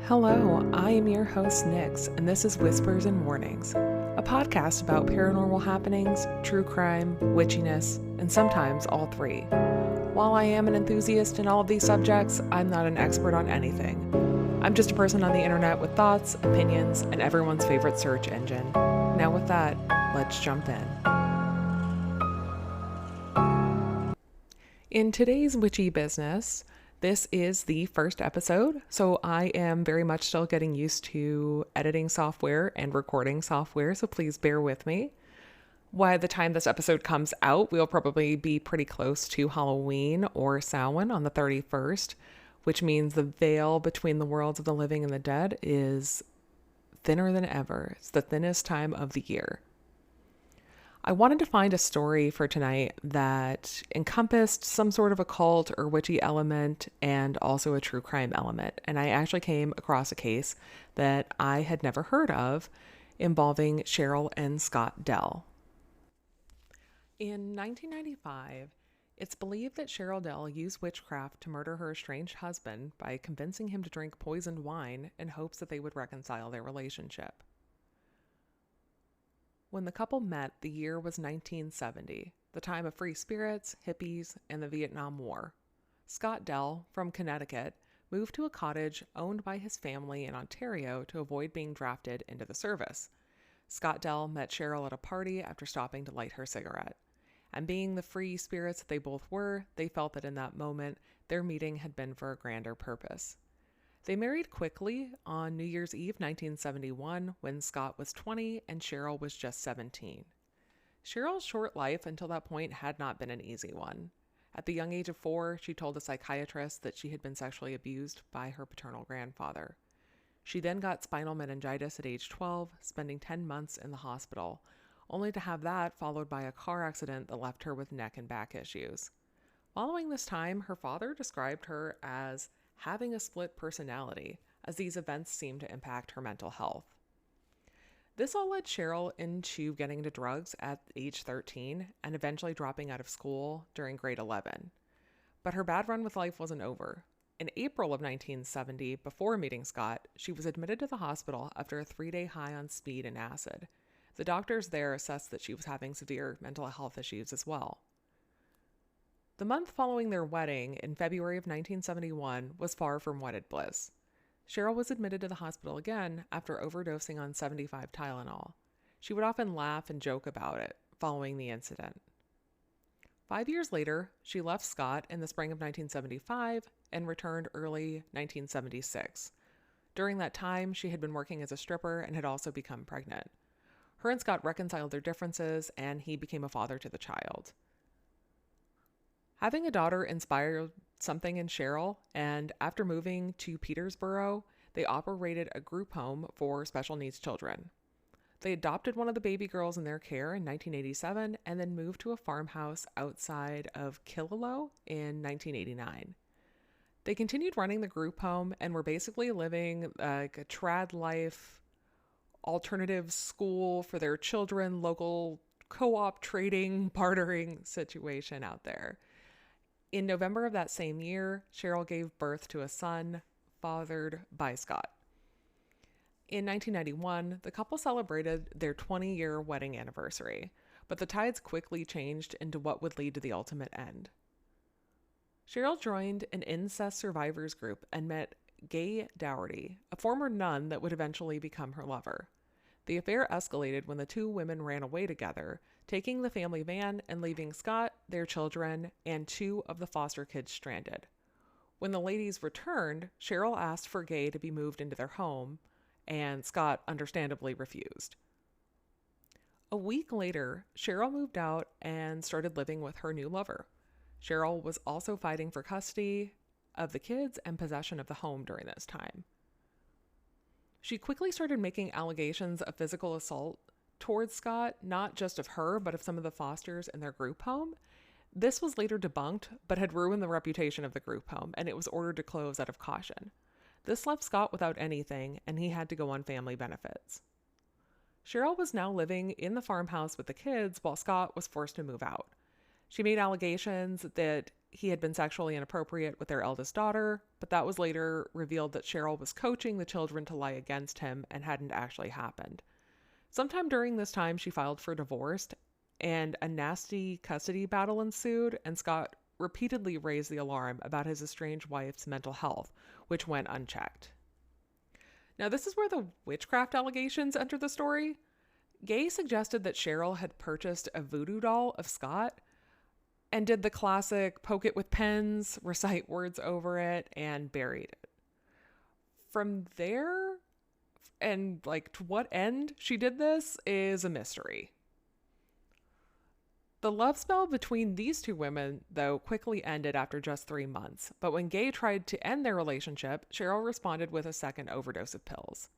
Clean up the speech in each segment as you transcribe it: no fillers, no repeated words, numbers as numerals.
Hello, I am your host, Nix, and this is Whispers and Warnings, a podcast about paranormal happenings, true crime, witchiness, and sometimes all three. While I am an enthusiast in all of these subjects, I'm not an expert on anything. I'm just a person on the internet with thoughts, opinions, and everyone's favorite search engine. Now with that, let's jump in. In today's witchy business, this is the first episode, so I am very much still getting used to editing software and recording software, so please bear with me. By the time this episode comes out, we'll probably be pretty close to Halloween or Samhain on the 31st, which means the veil between the worlds of the living and the dead is thinner than ever. It's the thinnest time of the year. I wanted to find a story for tonight that encompassed some sort of occult or witchy element and also a true crime element. And I actually came across a case that I had never heard of involving Cheryl and Scott Dell. In 1995, it's believed that Cheryl Dell used witchcraft to murder her estranged husband by convincing him to drink poisoned wine in hopes that they would reconcile their relationship. When the couple met, the year was 1970, the time of free spirits, hippies, and the Vietnam War. Scott Dell, from Connecticut, moved to a cottage owned by his family in Ontario to avoid being drafted into the service. Scott Dell met Cheryl at a party after stopping to light her cigarette. And being the free spirits that they both were, they felt that in that moment, their meeting had been for a grander purpose. They married quickly on New Year's Eve 1971 when Scott was 20 and Cheryl was just 17. Cheryl's short life until that point had not been an easy one. At the young age of 4, she told a psychiatrist that she had been sexually abused by her paternal grandfather. She then got spinal meningitis at age 12, spending 10 months in the hospital, only to have that followed by a car accident that left her with neck and back issues. Following this time, her father described her as having a split personality, as these events seemed to impact her mental health. This all led Cheryl into getting into drugs at age 13 and eventually dropping out of school during grade 11. But her bad run with life wasn't over. In April of 1970, before meeting Scott, she was admitted to the hospital after a 3-day high on speed and acid. The doctors there assessed that she was having severe mental health issues as well. The month following their wedding, in February of 1971, was far from wedded bliss. Cheryl was admitted to the hospital again after overdosing on 75 Tylenol. She would often laugh and joke about it following the incident. 5 years later, she left Scott in the spring of 1975 and returned early 1976. During that time, she had been working as a stripper and had also become pregnant. Her and Scott reconciled their differences, and he became a father to the child. Having a daughter inspired something in Cheryl, and after moving to Petersboro, they operated a group home for special needs children. They adopted one of the baby girls in their care in 1987 and then moved to a farmhouse outside of Killaloe in 1989. They continued running the group home and were basically living like a trad life, alternative school for their children, local co-op trading, bartering situation out there. In November of that same year, Cheryl gave birth to a son fathered by Scott. In 1991, the couple celebrated their 20-year wedding anniversary, but the tides quickly changed into what would lead to the ultimate end. Cheryl joined an incest survivors group and met Gay Dougherty, a former nun that would eventually become her lover. The affair escalated when the two women ran away together, taking the family van and leaving Scott, their children, and 2 of the foster kids stranded. When the ladies returned, Cheryl asked for Gay to be moved into their home, and Scott understandably refused. A week later, Cheryl moved out and started living with her new lover. Cheryl was also fighting for custody of the kids and possession of the home during this time. She quickly started making allegations of physical assault towards Scott, not just of her, but of some of the fosters in their group home. This was later debunked, but had ruined the reputation of the group home, and it was ordered to close out of caution. This left Scott without anything, and he had to go on family benefits. Cheryl was now living in the farmhouse with the kids, while Scott was forced to move out. She made allegations that he had been sexually inappropriate with their eldest daughter, but that was later revealed that Cheryl was coaching the children to lie against him and hadn't actually happened. Sometime during this time, she filed for divorce, and a nasty custody battle ensued, and Scott repeatedly raised the alarm about his estranged wife's mental health, which went unchecked. Now, this is where the witchcraft allegations enter the story. Gay suggested that Cheryl had purchased a voodoo doll of Scott and did the classic poke it with pens, recite words over it, and buried it. From there, and to what end she did this is a mystery. The love spell between these two women, though, quickly ended after just 3 months. But when Gay tried to end their relationship, Cheryl responded with a second overdose of pills.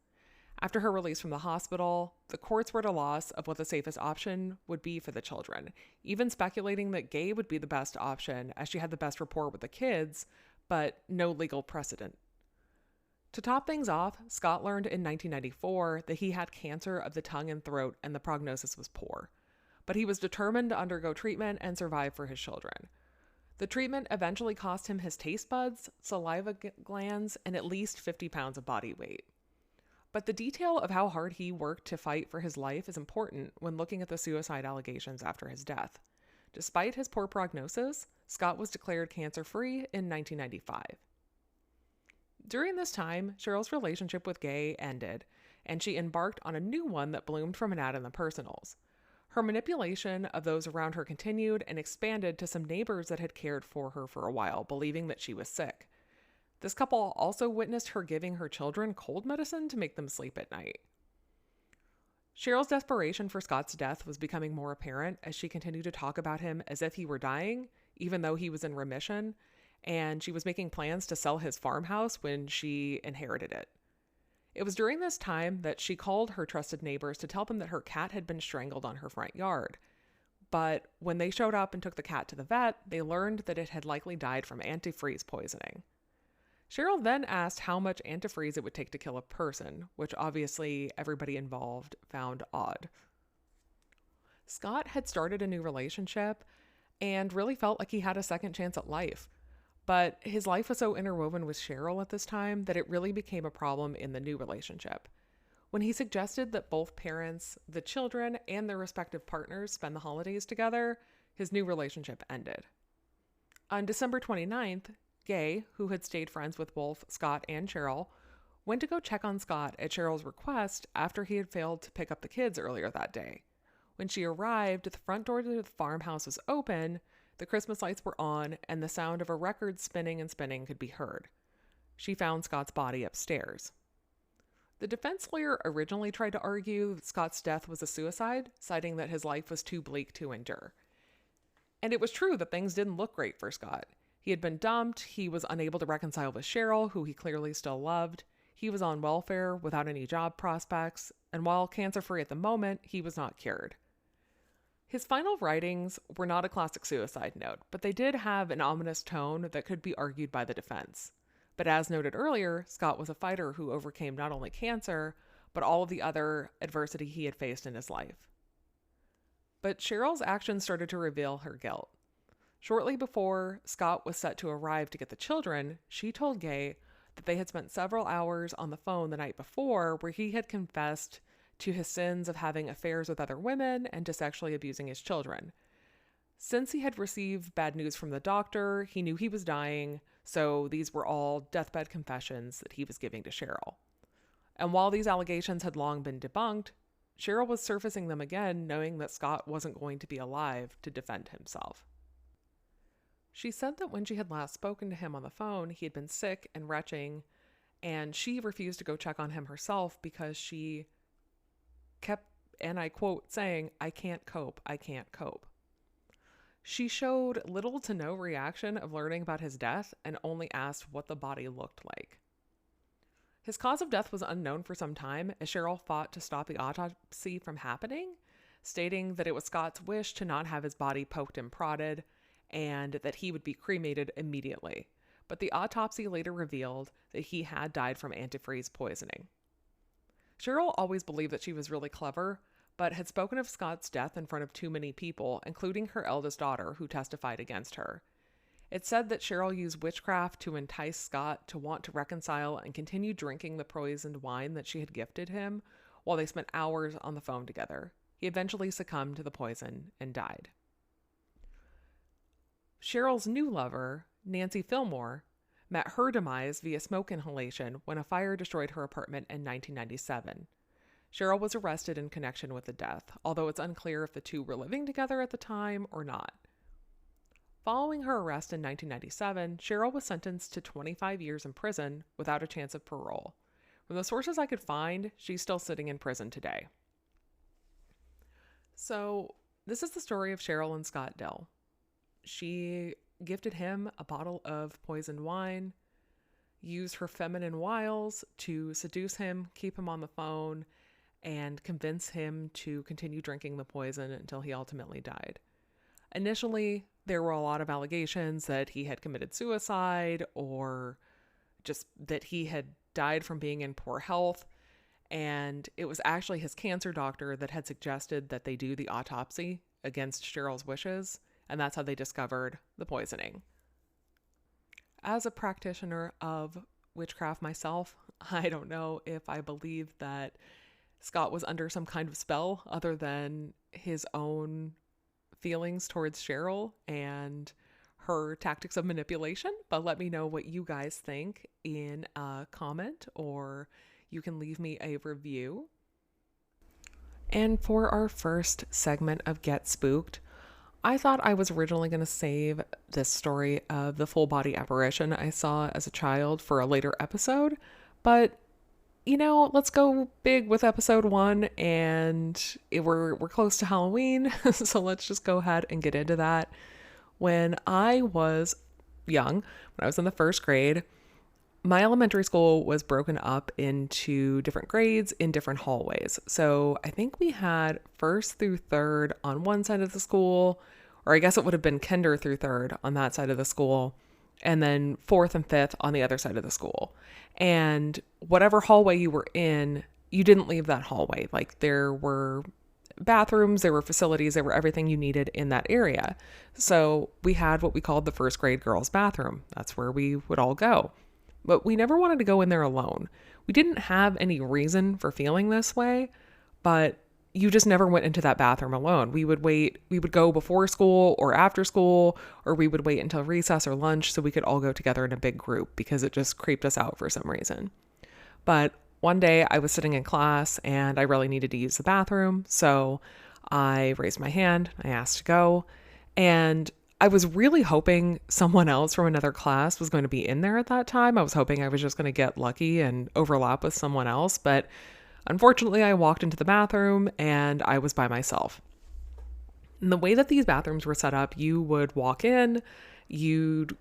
After her release from the hospital, the courts were at a loss of what the safest option would be for the children, even speculating that Gay would be the best option as she had the best rapport with the kids, but no legal precedent. To top things off, Scott learned in 1994 that he had cancer of the tongue and throat and the prognosis was poor. But he was determined to undergo treatment and survive for his children. The treatment eventually cost him his taste buds, saliva glands, and at least 50 pounds of body weight. But the detail of how hard he worked to fight for his life is important when looking at the suicide allegations after his death. Despite his poor prognosis, Scott was declared cancer-free in 1995. During this time, Cheryl's relationship with Gay ended, and she embarked on a new one that bloomed from an ad in the personals. Her manipulation of those around her continued and expanded to some neighbors that had cared for her for a while, believing that she was sick. This couple also witnessed her giving her children cold medicine to make them sleep at night. Cheryl's desperation for Scott's death was becoming more apparent as she continued to talk about him as if he were dying, even though he was in remission, and she was making plans to sell his farmhouse when she inherited it. It was during this time that she called her trusted neighbors to tell them that her cat had been strangled on her front yard. But when they showed up and took the cat to the vet, they learned that it had likely died from antifreeze poisoning. Cheryl then asked how much antifreeze it would take to kill a person, which obviously everybody involved found odd. Scott had started a new relationship and really felt like he had a second chance at life. But his life was so interwoven with Cheryl at this time that it really became a problem in the new relationship. When he suggested that both parents, the children, and their respective partners spend the holidays together, his new relationship ended. On December 29th, Gay, who had stayed friends with both Scott and Cheryl, went to go check on Scott at Cheryl's request after he had failed to pick up the kids earlier that day. When she arrived, the front door to the farmhouse was open, the Christmas lights were on, and the sound of a record spinning and spinning could be heard. She found Scott's body upstairs. The defense lawyer originally tried to argue that Scott's death was a suicide, citing that his life was too bleak to endure. And it was true that things didn't look great for Scott. He had been dumped, he was unable to reconcile with Cheryl, who he clearly still loved, he was on welfare without any job prospects, and while cancer-free at the moment, he was not cured. His final writings were not a classic suicide note, but they did have an ominous tone that could be argued by the defense. But as noted earlier, Scott was a fighter who overcame not only cancer, but all of the other adversity he had faced in his life. But Cheryl's actions started to reveal her guilt. Shortly before Scott was set to arrive to get the children, she told Gay that they had spent several hours on the phone the night before where he had confessed to his sins of having affairs with other women and to sexually abusing his children. Since he had received bad news from the doctor, he knew he was dying, so these were all deathbed confessions that he was giving to Cheryl. And while these allegations had long been debunked, Cheryl was surfacing them again, knowing that Scott wasn't going to be alive to defend himself. She said that when she had last spoken to him on the phone, he had been sick and retching, and she refused to go check on him herself because she kept, and I quote, saying, "I can't cope, I can't cope." She showed little to no reaction of learning about his death and only asked what the body looked like. His cause of death was unknown for some time as Cheryl fought to stop the autopsy from happening, stating that it was Scott's wish to not have his body poked and prodded and that he would be cremated immediately. But the autopsy later revealed that he had died from antifreeze poisoning. Cheryl always believed that she was really clever, but had spoken of Scott's death in front of too many people, including her eldest daughter, who testified against her. It said that Cheryl used witchcraft to entice Scott to want to reconcile and continue drinking the poisoned wine that she had gifted him while they spent hours on the phone together. He eventually succumbed to the poison and died. Cheryl's new lover, Nancy Fillmore, met her demise via smoke inhalation when a fire destroyed her apartment in 1997. Cheryl was arrested in connection with the death, although it's unclear if the two were living together at the time or not. Following her arrest in 1997, Cheryl was sentenced to 25 years in prison without a chance of parole. From the sources I could find, she's still sitting in prison today. So, this is the story of Cheryl and Scott Dell. She gifted him a bottle of poisoned wine, used her feminine wiles to seduce him, keep him on the phone, and convince him to continue drinking the poison until he ultimately died. Initially, there were a lot of allegations that he had committed suicide or just that he had died from being in poor health. And it was actually his cancer doctor that had suggested that they do the autopsy against Cheryl's wishes. And that's how they discovered the poisoning. As a practitioner of witchcraft myself, I don't know if I believe that Scott was under some kind of spell other than his own feelings towards Cheryl and her tactics of manipulation, but let me know what you guys think in a comment, or you can leave me a review. And for our first segment of Get Spooked, I thought I was originally going to save this story of the full body apparition I saw as a child for a later episode, but let's go big with episode 1, and we're close to Halloween, so let's just go ahead and get into that. When I was young, when I was in the first grade, my elementary school was broken up into different grades in different hallways. So I think we had 1st through 3rd on one side of the school, or I guess it would have been kinder through 3rd on that side of the school, and then 4th and 5th on the other side of the school. And whatever hallway you were in, you didn't leave that hallway. Like, there were bathrooms, there were facilities, there were everything you needed in that area. So we had what we called the first grade girls' bathroom. That's where we would all go. But we never wanted to go in there alone. We didn't have any reason for feeling this way, but you just never went into that bathroom alone. We would go before school or after school, or we would wait until recess or lunch so we could all go together in a big group because it just creeped us out for some reason. But one day I was sitting in class and I really needed to use the bathroom. So I raised my hand, I asked to go, and I was really hoping someone else from another class was going to be in there at that time. I was hoping I was just going to get lucky and overlap with someone else, but unfortunately I walked into the bathroom and I was by myself. And the way that these bathrooms were set up, you would walk in, you'd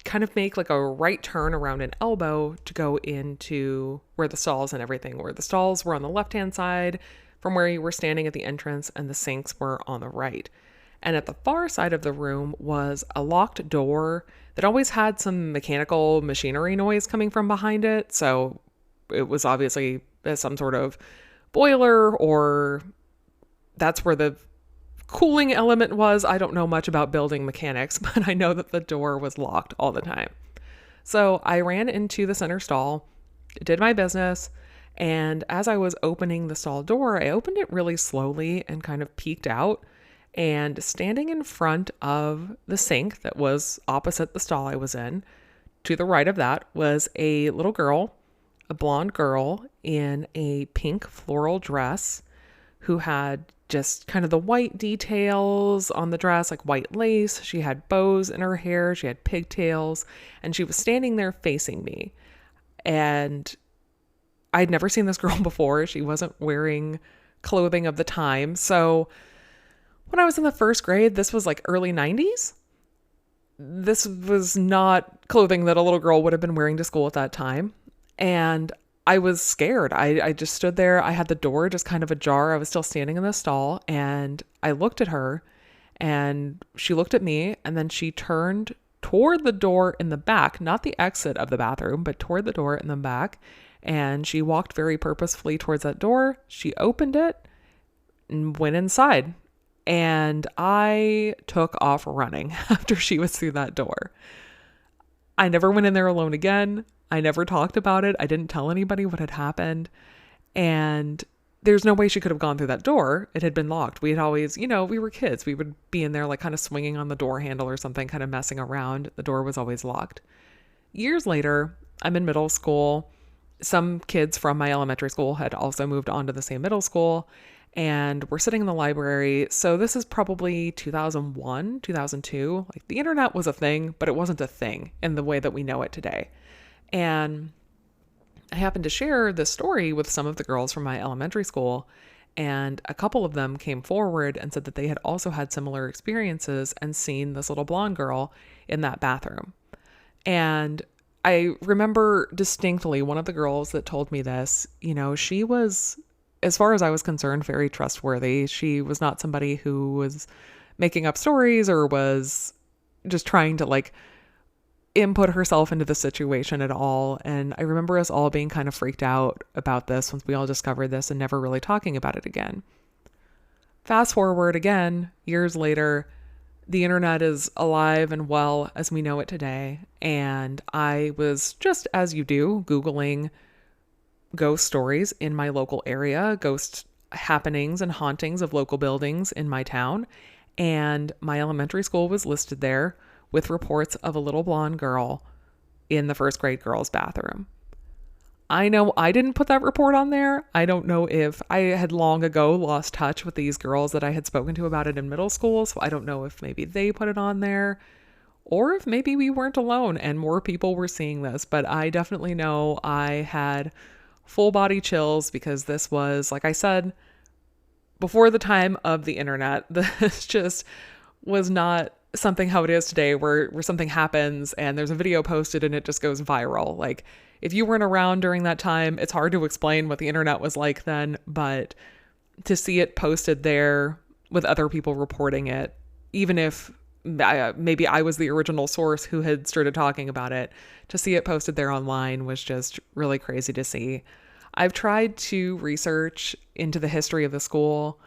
kind of make like a right turn around an elbow to go into where the stalls and everything were. The stalls were on the left-hand side from where you were standing at the entrance, and the sinks were on the right. And at the far side of the room was a locked door that always had some mechanical machinery noise coming from behind it. So it was obviously some sort of boiler, or that's where the cooling element was. I don't know much about building mechanics, but I know that the door was locked all the time. So I ran into the center stall, did my business, and as I was opening the stall door, I opened it really slowly and kind of peeked out. And standing in front of the sink that was opposite the stall I was in, to the right of that was a little girl, a blonde girl in a pink floral dress who had just kind of the white details on the dress, like white lace. She had bows in her hair. She had pigtails, and she was standing there facing me. And I'd never seen this girl before. She wasn't wearing clothing of the time. So when I was in the first grade, this was like early 90s. This was not clothing that a little girl would have been wearing to school at that time. And I was scared. I just stood there. I had the door just kind of ajar. I was still standing in the stall, and I looked at her, and she looked at me, and then she turned toward the door in the back, not the exit of the bathroom, but toward the door in the back. And she walked very purposefully towards that door. She opened it and went inside. And I took off running after she was through that door. I never went in there alone again. I never talked about it. I didn't tell anybody what had happened. And there's no way she could have gone through that door. It had been locked. We had always, we were kids. We would be in there like kind of swinging on the door handle or something, kind of messing around. The door was always locked. Years later, I'm in middle school. Some kids from my elementary school had also moved on to the same middle school, and we're sitting in the library. So this is probably 2001, 2002. Like, the internet was a thing, but it wasn't a thing in the way that we know it today. And I happened to share this story with some of the girls from my elementary school, and a couple of them came forward and said that they had also had similar experiences and seen this little blonde girl in that bathroom. And I remember distinctly one of the girls that told me this, she was, as far as I was concerned, very trustworthy. She was not somebody who was making up stories or was just trying to like input herself into the situation at all. And I remember us all being kind of freaked out about this once we all discovered this and never really talking about it again. Fast forward again, years later, the internet is alive and well as we know it today. And I was, just as you do, Googling ghost stories in my local area, ghost happenings and hauntings of local buildings in my town. And my elementary school was listed there with reports of a little blonde girl in the first grade girls' bathroom. I know I didn't put that report on there. I don't know if I had long ago lost touch with these girls that I had spoken to about it in middle school. So I don't know if maybe they put it on there or if maybe we weren't alone and more people were seeing this. But I definitely know I had full body chills because this was, like I said, before the time of the internet. This just was not something how it is today where something happens and there's a video posted and it just goes viral. Like, if you weren't around during that time, it's hard to explain what the internet was like then, but to see it posted there with other people reporting it, even if maybe I was the original source who had started talking about it, to see it posted there online was just really crazy to see. I've tried to research into the history of the school.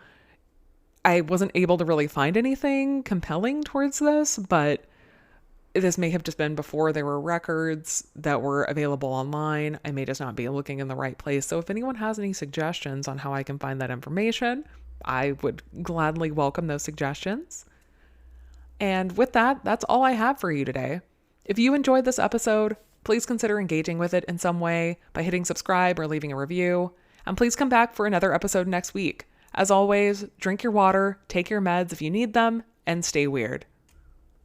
I wasn't able to really find anything compelling towards this, but this may have just been before there were records that were available online. I may just not be looking in the right place. So if anyone has any suggestions on how I can find that information, I would gladly welcome those suggestions. And with that, that's all I have for you today. If you enjoyed this episode, please consider engaging with it in some way by hitting subscribe or leaving a review. And please come back for another episode next week. As always, drink your water, take your meds if you need them, and stay weird.